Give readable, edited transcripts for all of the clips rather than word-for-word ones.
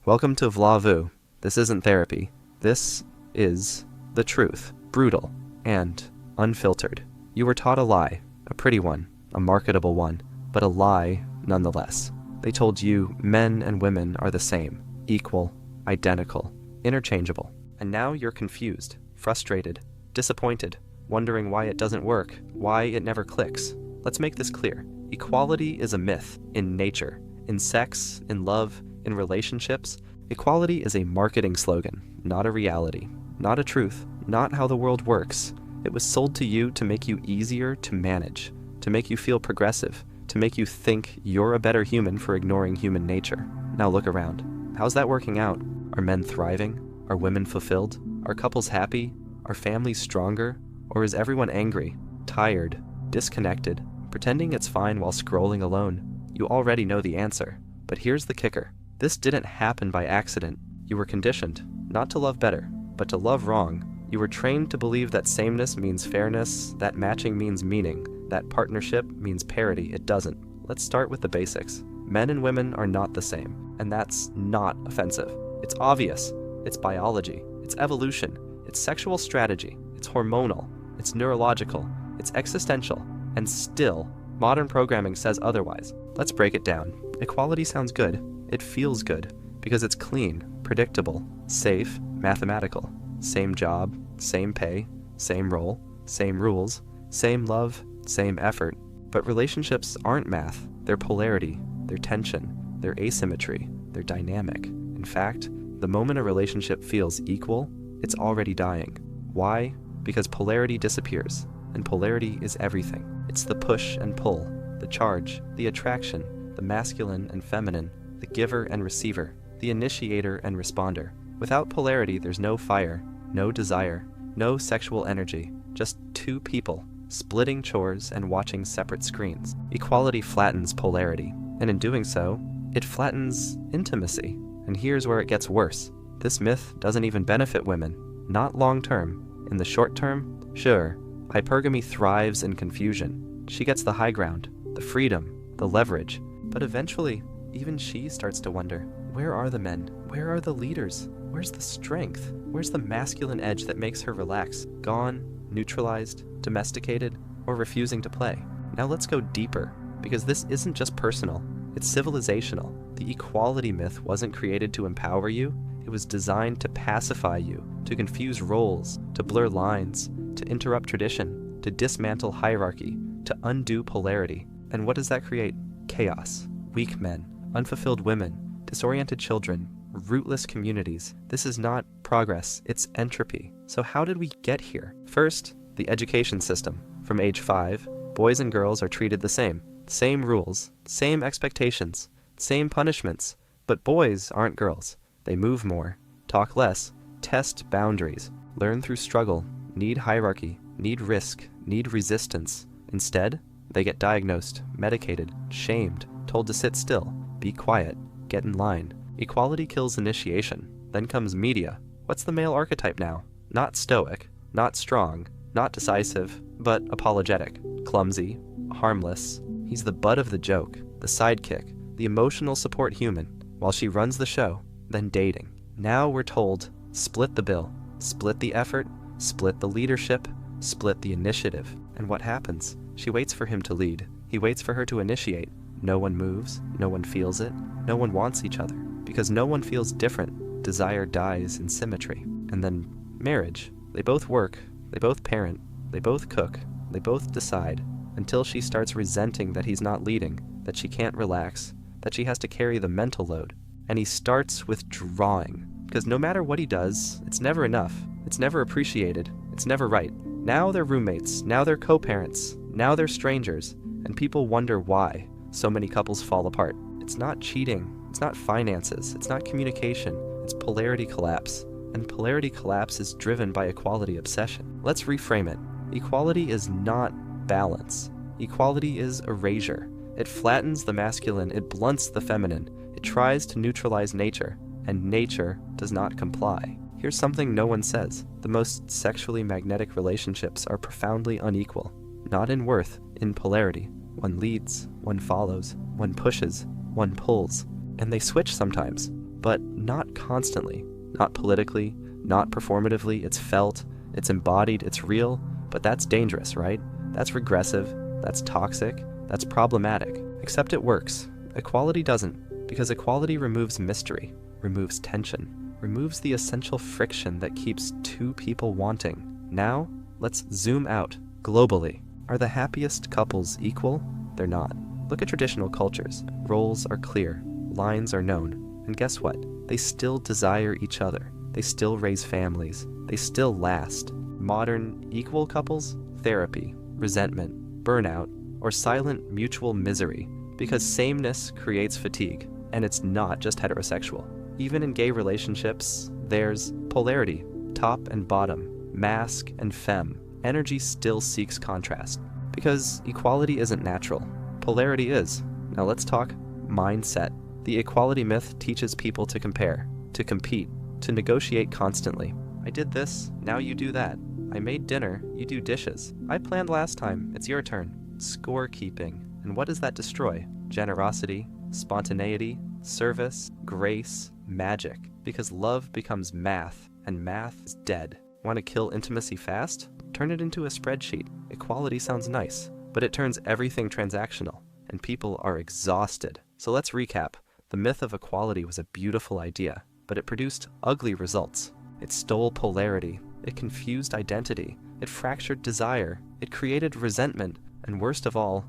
Welcome to VlaVu. This isn't therapy. This is the truth, brutal and unfiltered. You were taught a lie, a pretty one, a marketable one, but a lie nonetheless. They told you men and women are the same, equal, identical, interchangeable. And now you're confused, frustrated, disappointed, wondering why it doesn't work, why it never clicks. Let's make this clear. Equality is a myth in nature, in sex, in love, in relationships. Equality is a marketing slogan, not a reality, not a truth, not how the world works. It was sold to you to make you easier to manage, to make you feel progressive, to make you think you're a better human for ignoring human nature. Now look around. How's that working out? Are men thriving? Are women fulfilled? Are couples happy? Are families stronger? Or is everyone angry, tired, disconnected, pretending it's fine while scrolling alone? You already know the answer. But here's the kicker. This didn't happen by accident. You were conditioned, not to love better, but to love wrong. You were trained to believe that sameness means fairness, that matching means meaning, that partnership means parity. It doesn't. Let's start with the basics. Men and women are not the same, and that's not offensive. It's obvious. It's biology. It's evolution. It's sexual strategy. It's hormonal. It's neurological. It's existential. And still, modern programming says otherwise. Let's break it down. Equality sounds good. It feels good because it's clean, predictable, safe, mathematical. Same job, same pay, same role, same rules, same love, same effort. But relationships aren't math. They're polarity, they're tension, they're asymmetry, they're dynamic. In fact, the moment a relationship feels equal, it's already dying. Why? Because polarity disappears, and polarity is everything. It's the push and pull, the charge, the attraction, the masculine and feminine, the giver and receiver, the initiator and responder. Without polarity, there's no fire, no desire, no sexual energy, just two people splitting chores and watching separate screens. Equality flattens polarity, and in doing so, it flattens intimacy. And here's where it gets worse. This myth doesn't even benefit women, not long term. In the short term, sure, hypergamy thrives in confusion. She gets the high ground, the freedom, the leverage, but eventually, even she starts to wonder, where are the men? Where are the leaders? Where's the strength? Where's the masculine edge that makes her relax? Gone, neutralized, domesticated, or refusing to play? Now let's go deeper, because this isn't just personal, it's civilizational. The equality myth wasn't created to empower you, it was designed to pacify you, to confuse roles, to blur lines, to interrupt tradition, to dismantle hierarchy, to undo polarity. And what does that create? Chaos, weak men, unfulfilled women, disoriented children, rootless communities. This is not progress, it's entropy. So how did we get here? First, the education system. From age 5, boys and girls are treated the same. Same rules, same expectations, same punishments. But boys aren't girls. They move more, talk less, test boundaries, learn through struggle, need hierarchy, need risk, need resistance. Instead, they get diagnosed, medicated, shamed, told to sit still, be quiet, get in line. Equality kills initiation. Then comes media. What's the male archetype now? Not stoic, not strong, not decisive, but apologetic, clumsy, harmless. He's the butt of the joke, the sidekick, the emotional support human, while she runs the show. Then dating. Now we're told, split the bill, split the effort, split the leadership, split the initiative. And what happens? She waits for him to lead. He waits for her to initiate. No one moves, no one feels it, no one wants each other. Because no one feels different, desire dies in symmetry. And then marriage. They both work, they both parent, they both cook, they both decide, until she starts resenting that he's not leading, that she can't relax, that she has to carry the mental load. And he starts withdrawing. Because no matter what he does, it's never enough, it's never appreciated, it's never right. Now they're roommates, now they're co-parents, now they're strangers, and people wonder why so many couples fall apart. It's not cheating, it's not finances, it's not communication, it's polarity collapse. And polarity collapse is driven by equality obsession. Let's reframe it. Equality is not balance. Equality is erasure. It flattens the masculine, it blunts the feminine, it tries to neutralize nature, and nature does not comply. Here's something no one says. The most sexually magnetic relationships are profoundly unequal. Not in worth, in polarity. One leads, one follows, one pushes, one pulls. And they switch sometimes, but not constantly, not politically, not performatively. It's felt, it's embodied, it's real, but that's dangerous, right? That's regressive, that's toxic, that's problematic. Except it works. Equality doesn't, because equality removes mystery, removes tension, removes the essential friction that keeps two people wanting. Now, let's zoom out, globally. Are the happiest couples equal? They're not. Look at traditional cultures. Roles are clear, lines are known, and guess what? They still desire each other. They still raise families. They still last. Modern, equal couples? Therapy, resentment, burnout, or silent mutual misery, because sameness creates fatigue, and it's not just heterosexual. Even in gay relationships, there's polarity, top and bottom, masc and femme. Energy still seeks contrast, because equality isn't natural. Polarity is. Now let's talk mindset. The equality myth teaches people to compare, to compete, to negotiate constantly. I did this, now you do that. I made dinner, you do dishes. I planned last time, it's your turn. Scorekeeping. And what does that destroy? Generosity, spontaneity, service, grace, magic. Because love becomes math, and math is dead. Want to kill intimacy fast? Turn it into a spreadsheet. Equality sounds nice, but it turns everything transactional, and people are exhausted. So let's recap. The myth of equality was a beautiful idea, but it produced ugly results. It stole polarity, it confused identity, it fractured desire, it created resentment, and worst of all,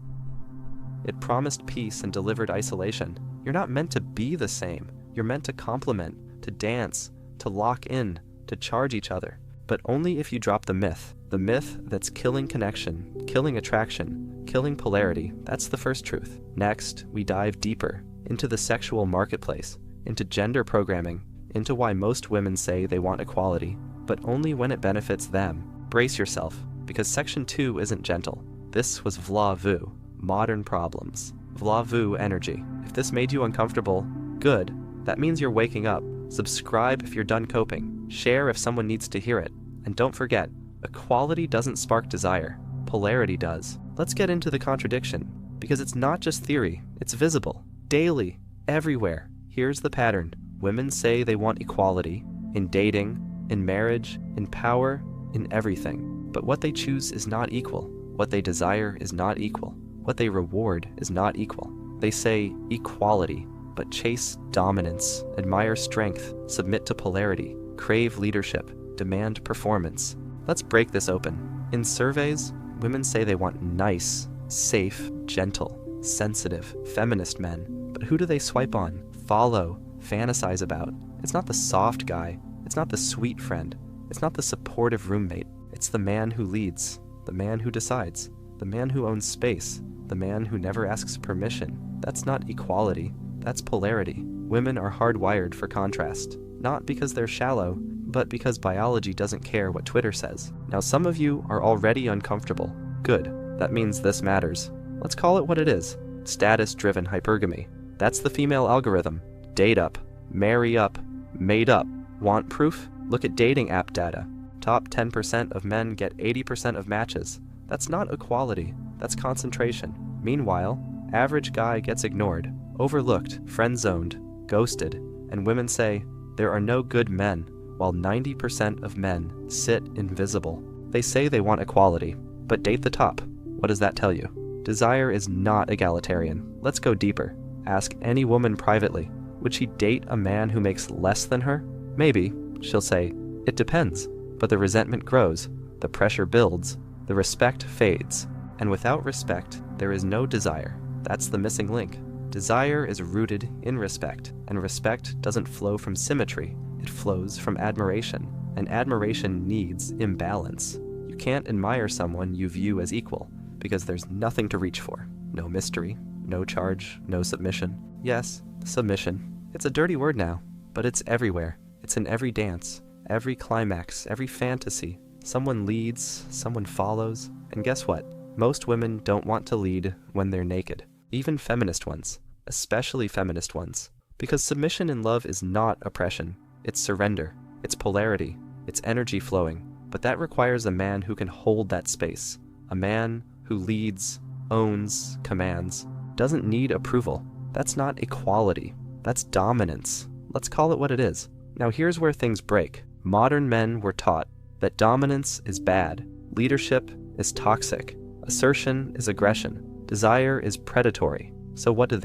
it promised peace and delivered isolation. You're not meant to be the same. You're meant to complement, to dance, to lock in, to charge each other. But only if you drop the myth that's killing connection, killing attraction, killing polarity. That's the first truth. Next, we dive deeper into the sexual marketplace, into gender programming, into why most women say they want equality, but only when it benefits them. Brace yourself, because Section 2 isn't gentle. This was VlaVu, modern problems. VlaVu energy. If this made you uncomfortable, good. That means you're waking up. Subscribe if you're done coping. Share if someone needs to hear it. And don't forget, equality doesn't spark desire. Polarity does. Let's get into the contradiction, because it's not just theory, it's visible. Daily, everywhere. Here's the pattern. Women say they want equality in dating, in marriage, in power, in everything. But what they choose is not equal. What they desire is not equal. What they reward is not equal. They say equality, but chase dominance, admire strength, submit to polarity, crave leadership, demand performance. Let's break this open. In surveys, women say they want nice, safe, gentle, sensitive, feminist men. But who do they swipe on, follow, fantasize about? It's not the soft guy. It's not the sweet friend. It's not the supportive roommate. It's the man who leads, the man who decides, the man who owns space, the man who never asks permission. That's not equality. That's polarity. Women are hardwired for contrast, not because they're shallow, but because biology doesn't care what Twitter says. Now, some of you are already uncomfortable. Good. That means this matters. Let's call it what it is. Status-driven hypergamy. That's the female algorithm. Date up, marry up, made up. Want proof? Look at dating app data. Top 10% of men get 80% of matches. That's not equality, that's concentration. Meanwhile, average guy gets ignored, overlooked, friend-zoned, ghosted, and women say, there are no good men, while 90% of men sit invisible. They say they want equality, but date the top. What does that tell you? Desire is not egalitarian. Let's go deeper. Ask any woman privately, would she date a man who makes less than her? Maybe. She'll say, it depends. But the resentment grows, the pressure builds, the respect fades. And without respect, there is no desire. That's the missing link. Desire is rooted in respect, and respect doesn't flow from symmetry. It flows from admiration, and admiration needs imbalance. You can't admire someone you view as equal, because there's nothing to reach for. No mystery, no charge, no submission. Yes, submission. It's a dirty word now, but it's everywhere. It's in every dance, every climax, every fantasy. Someone leads, someone follows, and guess what? Most women don't want to lead when they're naked. Even feminist ones, especially feminist ones. Because submission in love is not oppression. It's surrender. It's polarity. It's energy flowing. But that requires a man who can hold that space. A man who leads, owns, commands. Doesn't need approval. That's not equality. That's dominance. Let's call it what it is. Now here's where things break. Modern men were taught that dominance is bad, leadership is toxic, assertion is aggression, desire is predatory. So what do?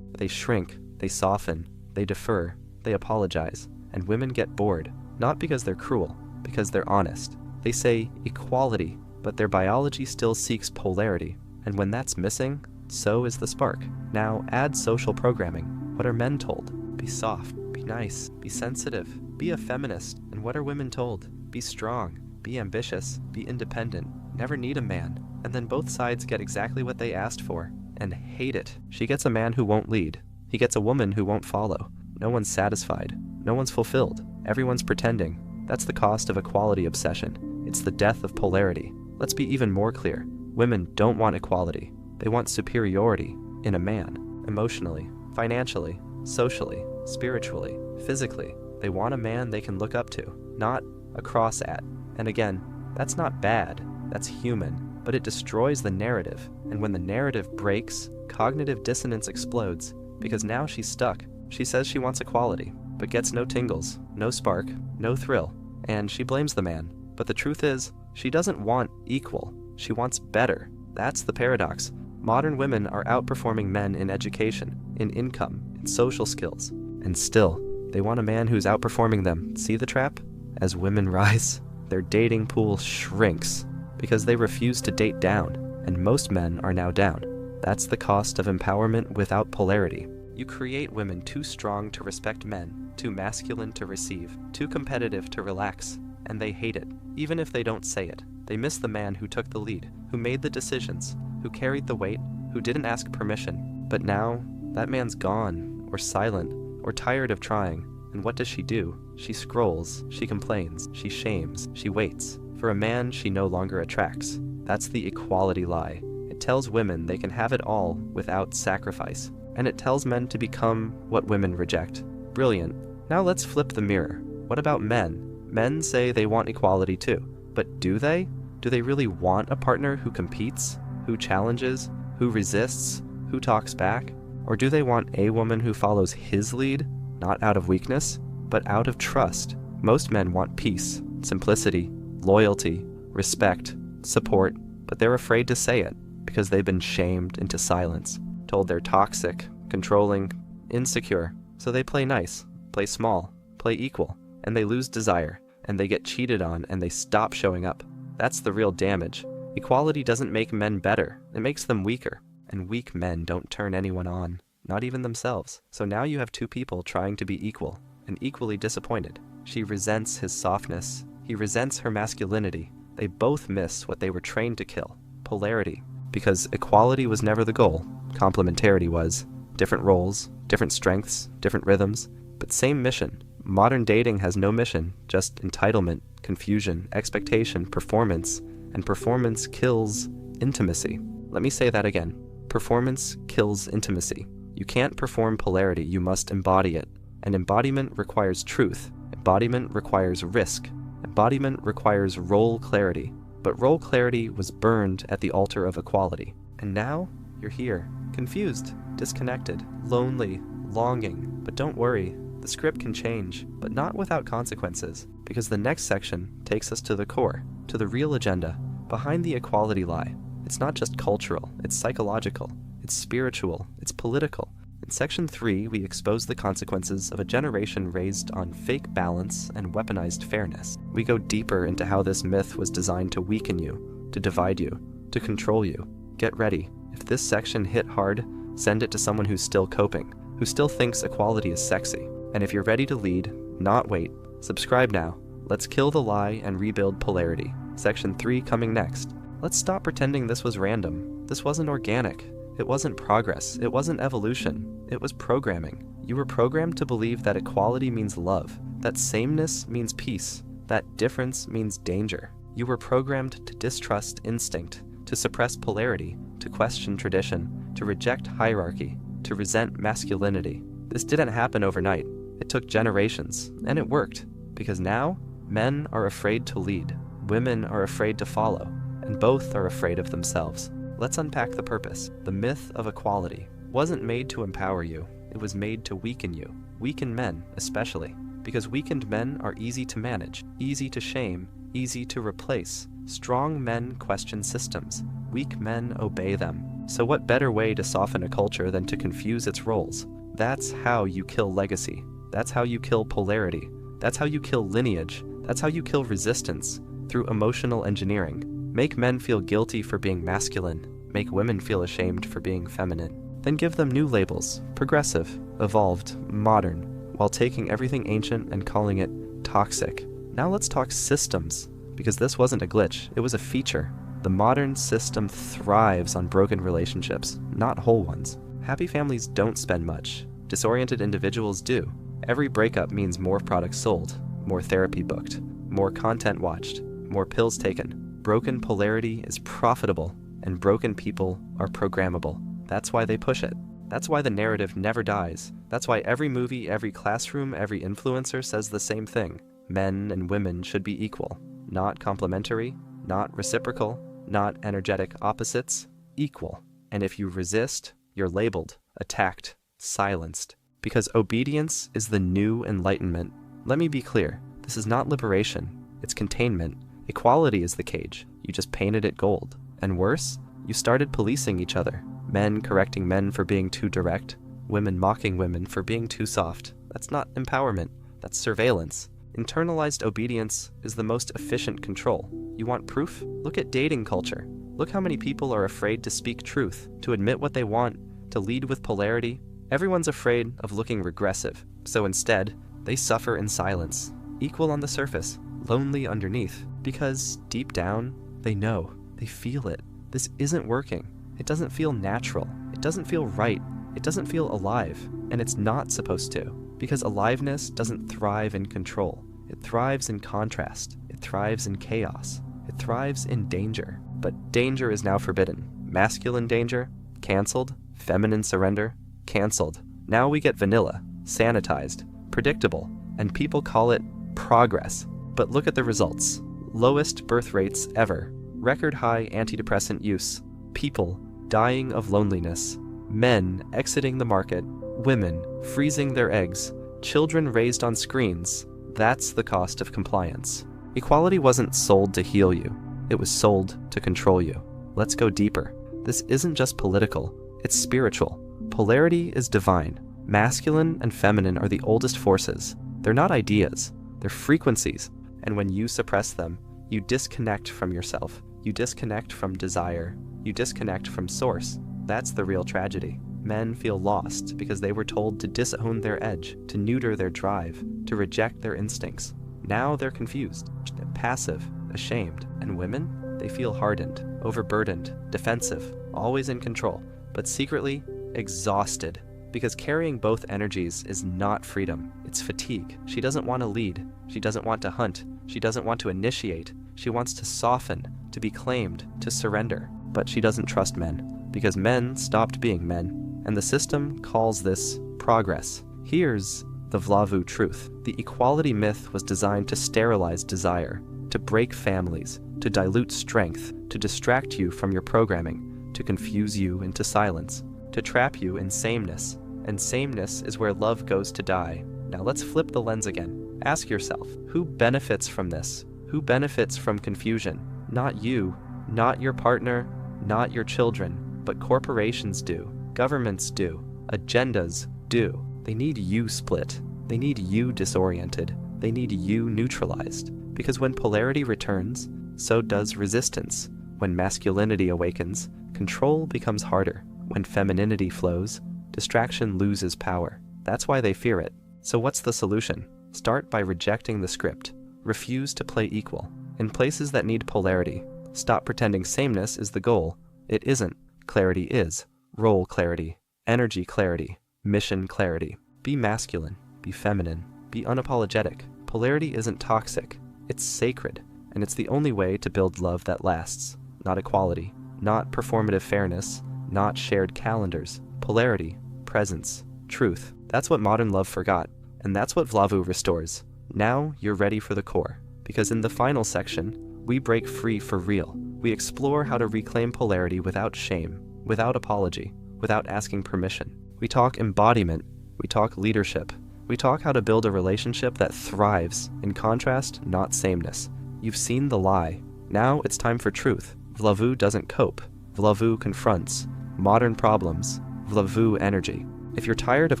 They shrink, they soften, they defer, they apologize, and women get bored, not because they're cruel, because they're honest. They say equality, but their biology still seeks polarity, and when that's missing, so is the spark. Now add social programming. What are men told? Be soft, be nice, be sensitive, be a feminist. And what are women told? Be strong, be ambitious, be independent, never need a man. And then both sides get exactly what they asked for, and hate it. She gets a man who won't lead. He gets a woman who won't follow. No one's satisfied. No one's fulfilled. Everyone's pretending. That's the cost of equality obsession. It's the death of polarity. Let's be even more clear. Women don't want equality. They want superiority in a man, emotionally, financially, socially, spiritually, physically. They want a man they can look up to, not a cross at. And again, that's not bad, that's human, but it destroys the narrative. And when the narrative breaks, cognitive dissonance explodes, because now she's stuck. She says she wants equality, but gets no tingles, no spark, no thrill, and she blames the man. But the truth is, she doesn't want equal, she wants better. That's the paradox. Modern women are outperforming men in education, in income, in social skills, and still, they want a man who's outperforming them. See the trap? As women rise, their dating pool shrinks, because they refuse to date down, and most men are now down. That's the cost of empowerment without polarity. You create women too strong to respect men, too masculine to receive, too competitive to relax, and they hate it, even if they don't say it. They miss the man who took the lead, who made the decisions, who carried the weight, who didn't ask permission. But now, that man's gone, or silent, or tired of trying. And what does she do? She scrolls, she complains, she shames, she waits. For a man she no longer attracts. That's the equality lie. It tells women they can have it all without sacrifice. And it tells men to become what women reject. Brilliant. Now let's flip the mirror. What about men? Men say they want equality too. But do they? Do they really want a partner who competes, who challenges, who resists, who talks back? Or do they want a woman who follows his lead, not out of weakness, but out of trust? Most men want peace, simplicity, loyalty, respect, support, but they're afraid to say it because they've been shamed into silence, told they're toxic, controlling, insecure. So they play nice, play small, play equal, and they lose desire, and they get cheated on, and they stop showing up. That's the real damage. Equality doesn't make men better, it makes them weaker. And weak men don't turn anyone on, not even themselves. So now you have two people trying to be equal, and equally disappointed. She resents his softness, he resents her masculinity. They both miss what they were trained to kill, polarity. Because equality was never the goal, complementarity was. Different roles, different strengths, different rhythms, but same mission. Modern dating has no mission, just entitlement, confusion, expectation, performance, and performance kills intimacy. Let me say that again. Performance kills intimacy. You can't perform polarity, you must embody it. And embodiment requires truth. Embodiment requires risk. Embodiment requires role clarity. But role clarity was burned at the altar of equality. And now, you're here, confused, disconnected, lonely, longing. But don't worry, the script can change, but not without consequences. Because the next section takes us to the core, to the real agenda, behind the equality lie. It's not just cultural, it's psychological, it's spiritual, it's political. In Section 3, we expose the consequences of a generation raised on fake balance and weaponized fairness. We go deeper into how this myth was designed to weaken you, to divide you, to control you. Get ready. If this section hit hard, send it to someone who's still coping, who still thinks equality is sexy. And if you're ready to lead, not wait, subscribe now. Let's kill the lie and rebuild polarity. Section 3 coming next. Let's stop pretending this was random. This wasn't organic. It wasn't progress. It wasn't evolution. It was programming. You were programmed to believe that equality means love, that sameness means peace, that difference means danger. You were programmed to distrust instinct, to suppress polarity, to question tradition, to reject hierarchy, to resent masculinity. This didn't happen overnight. It took generations, and it worked. Because now, men are afraid to lead, women are afraid to follow, and both are afraid of themselves. Let's unpack the purpose. The myth of equality wasn't made to empower you. It was made to weaken you. Weaken men, especially. Because weakened men are easy to manage, easy to shame, easy to replace. Strong men question systems. Weak men obey them. So what better way to soften a culture than to confuse its roles? That's how you kill legacy. That's how you kill polarity. That's how you kill lineage. That's how you kill resistance. Through emotional engineering. Make men feel guilty for being masculine. Make women feel ashamed for being feminine. Then give them new labels. Progressive, evolved, modern, while taking everything ancient and calling it toxic. Now let's talk systems, because this wasn't a glitch, it was a feature. The modern system thrives on broken relationships, not whole ones. Happy families don't spend much. Disoriented individuals do. Every breakup means more products sold, more therapy booked, more content watched, more pills taken. Broken polarity is profitable, and broken people are programmable. That's why they push it. That's why the narrative never dies. That's why every movie, every classroom, every influencer says the same thing. Men and women should be equal. Not complementary, not reciprocal, not energetic opposites, equal. And if you resist, you're labeled, attacked, silenced. Because obedience is the new enlightenment. Let me be clear, this is not liberation, it's containment. Equality is the cage, you just painted it gold. And worse, you started policing each other. Men correcting men for being too direct, women mocking women for being too soft. That's not empowerment, that's surveillance. Internalized obedience is the most efficient control. You want proof? Look at dating culture. Look how many people are afraid to speak truth, to admit what they want, to lead with polarity. Everyone's afraid of looking regressive, so instead, they suffer in silence, equal on the surface, lonely underneath, because deep down, they know, they feel it. This isn't working. It doesn't feel natural. It doesn't feel right. It doesn't feel alive, and it's not supposed to, because aliveness doesn't thrive in control. It thrives in contrast. It thrives in chaos. It thrives in danger. But danger is now forbidden. Masculine danger, canceled. Feminine surrender, canceled. Now we get vanilla, sanitized, predictable, and people call it progress. But look at the results. Lowest birth rates ever. Record high antidepressant use. People dying of loneliness. Men exiting the market. Women freezing their eggs. Children raised on screens. That's the cost of compliance. Equality wasn't sold to heal you. It was sold to control you. Let's go deeper. This isn't just political. It's spiritual. Polarity is divine. Masculine and feminine are the oldest forces. They're not ideas. They're frequencies. And when you suppress them, you disconnect from yourself. You disconnect from desire. You disconnect from source. That's the real tragedy. Men feel lost because they were told to disown their edge, to neuter their drive, to reject their instincts. Now they're confused, passive, ashamed. And women? They feel hardened, overburdened, defensive, always in control, but secretly exhausted. Because carrying both energies is not freedom, it's fatigue. She doesn't want to lead. She doesn't want to hunt. She doesn't want to initiate. She wants to soften, to be claimed, to surrender. But she doesn't trust men, because men stopped being men, and the system calls this progress. Here's the VlaVu truth. The equality myth was designed to sterilize desire, to break families, to dilute strength, to distract you from your programming, to confuse you into silence, to trap you in sameness. And sameness is where love goes to die. Now let's flip the lens again. Ask yourself, who benefits from this? Who benefits from confusion? Not you, not your partner, not your children, but corporations do, governments do, agendas do. They need you split. They need you disoriented. They need you neutralized. Because when polarity returns, so does resistance. When masculinity awakens, control becomes harder. When femininity flows, distraction loses power. That's why they fear it. So what's the solution? Start by rejecting the script. Refuse to play equal. In places that need polarity, stop pretending sameness is the goal. It isn't. Clarity is. Role clarity. Energy clarity. Mission clarity. Be masculine. Be feminine. Be unapologetic. Polarity isn't toxic. It's sacred. And it's the only way to build love that lasts. Not equality. Not performative fairness. Not shared calendars. Polarity. Presence. Truth. That's what modern love forgot. And that's what VlaVu restores. Now you're ready for the core. Because in the final section, we break free for real. We explore how to reclaim polarity without shame, without apology, without asking permission. We talk embodiment, We talk leadership. We talk how to build a relationship that thrives in contrast, not sameness. You've seen the lie. Now it's time for truth. VlaVu doesn't cope. VlaVu confronts. Modern problems. VlaVu energy. If you're tired of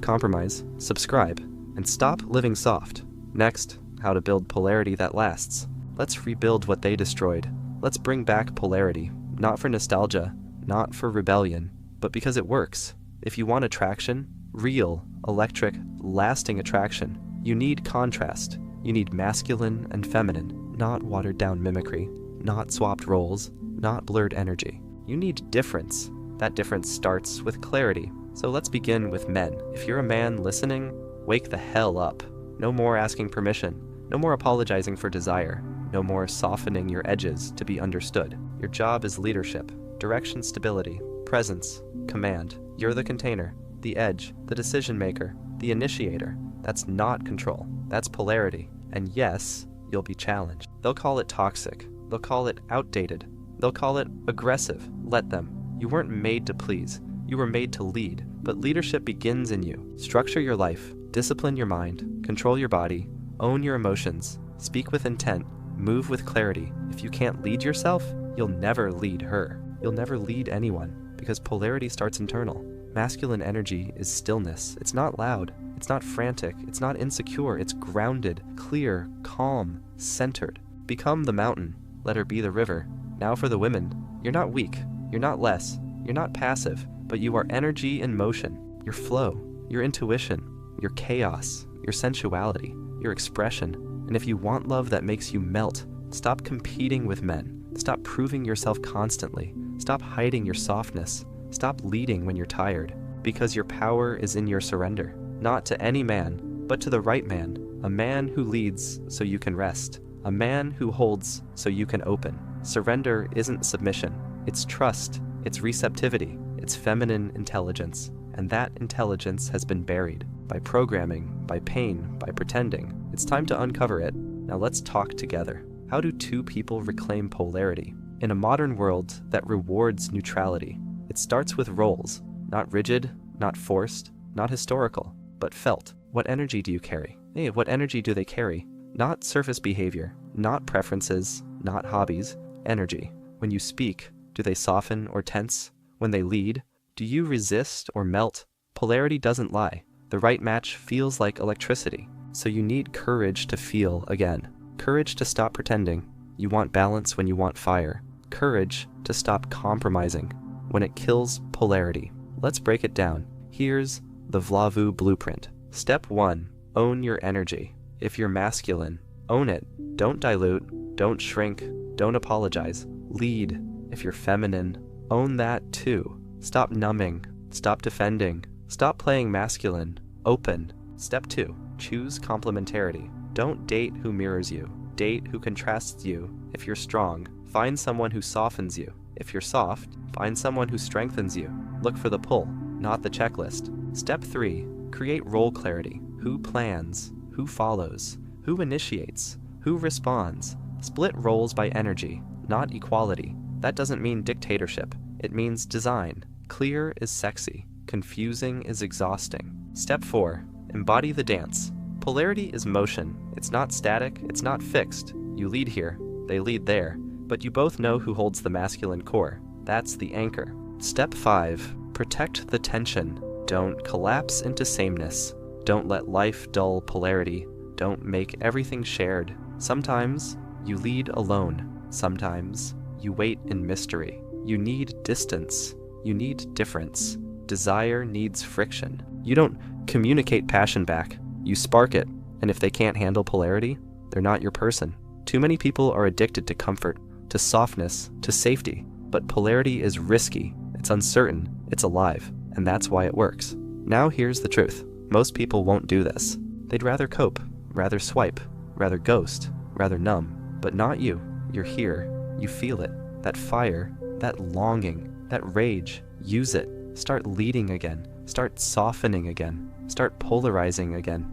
compromise, subscribe and stop living soft. Next, how to build polarity that lasts. Let's rebuild what they destroyed. Let's bring back polarity, not for nostalgia, not for rebellion, but because it works. If you want attraction, real, electric, lasting attraction, you need contrast. You need masculine and feminine, not watered-down mimicry, not swapped roles, not blurred energy. You need difference. That difference starts with clarity. So let's begin with men. If you're a man listening, wake the hell up. No more asking permission. No more apologizing for desire. No more softening your edges to be understood. Your job is leadership, direction, stability, presence, command. You're the container, the edge, the decision maker, the initiator. That's not control. That's polarity. And yes, you'll be challenged. They'll call it toxic. They'll call it outdated. They'll call it aggressive. Let them. You weren't made to please. You were made to lead. But leadership begins in you. Structure your life. Discipline your mind. Control your body. Own your emotions. Speak with intent. Move with clarity. If you can't lead yourself, you'll never lead her. You'll never lead anyone, because polarity starts internal. Masculine energy is stillness. It's not loud. It's not frantic. It's not insecure. It's grounded, clear, calm, centered. Become the mountain. Let her be the river. Now for the women. You're not weak. You're not less. You're not passive, but you are energy in motion. Your flow, your intuition, your chaos, your sensuality, your expression. And if you want love that makes you melt, stop competing with men. Stop proving yourself constantly. Stop hiding your softness. Stop leading when you're tired, because your power is in your surrender. Not to any man, but to the right man. A man who leads so you can rest. A man who holds so you can open. Surrender isn't submission. It's trust. It's receptivity. It's feminine intelligence. And that intelligence has been buried by programming, by pain, by pretending. It's time to uncover it. Now let's talk together. How do two people reclaim polarity? In a modern world that rewards neutrality, it starts with roles. Not rigid, not forced, not historical, but felt. What energy do you carry? Hey, what energy do they carry? Not surface behavior, not preferences, not hobbies, energy. When you speak, do they soften or tense? When they lead, do you resist or melt? Polarity doesn't lie. The right match feels like electricity. So you need courage to feel again. Courage to stop pretending. You want balance when you want fire. Courage to stop compromising when it kills polarity. Let's break it down. Here's the VlaVu blueprint. Step 1. Own your energy. If you're masculine, own it. Don't dilute. Don't shrink. Don't apologize. Lead. If you're feminine, own that too. Stop numbing. Stop defending. Stop playing masculine. Open. Step 2. Choose complementarity. Don't date who mirrors you. Date who contrasts you. If you're strong, find someone who softens you. If you're soft, find someone who strengthens you. Look for the pull, not the checklist. Step 3. Create role clarity. Who plans? Who follows? Who initiates? Who responds? Split roles by energy, not equality. That doesn't mean dictatorship. It means design. Clear is sexy. Confusing is exhausting. Step 4. Embody the dance. Polarity is motion. It's not static. It's not fixed. You lead here. They lead there. But you both know who holds the masculine core. That's the anchor. Step 5. Protect the tension. Don't collapse into sameness. Don't let life dull polarity. Don't make everything shared. Sometimes you lead alone. Sometimes you wait in mystery. You need distance. You need difference. Desire needs friction. You don't communicate passion back. You spark it. And if they can't handle polarity, they're not your person. Too many people are addicted to comfort, to softness, to safety. But polarity is risky. It's uncertain. It's alive. And that's why it works. Now here's the truth. Most people won't do this. They'd rather cope, rather swipe, rather ghost, rather numb. But not you. You're here. You feel it. That fire, that longing, that rage. Use it. Start leading again. Start softening again. Start polarizing again.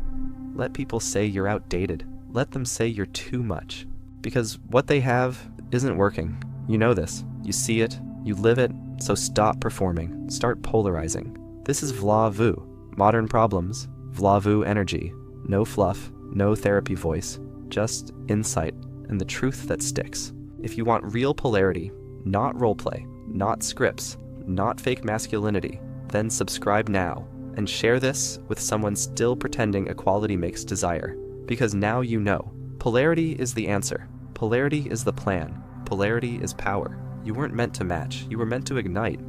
Let people say you're outdated. Let them say you're too much. Because what they have isn't working. You know this. You see it. You live it. So stop performing. Start polarizing. This is VlaVu. Modern problems, VlaVu energy. No fluff, no therapy voice, just insight and the truth that sticks. If you want real polarity, not roleplay, not scripts, not fake masculinity, then subscribe now and share this with someone still pretending equality makes desire. Because now you know. Polarity is the answer. Polarity is the plan. Polarity is power. You weren't meant to match. You were meant to ignite.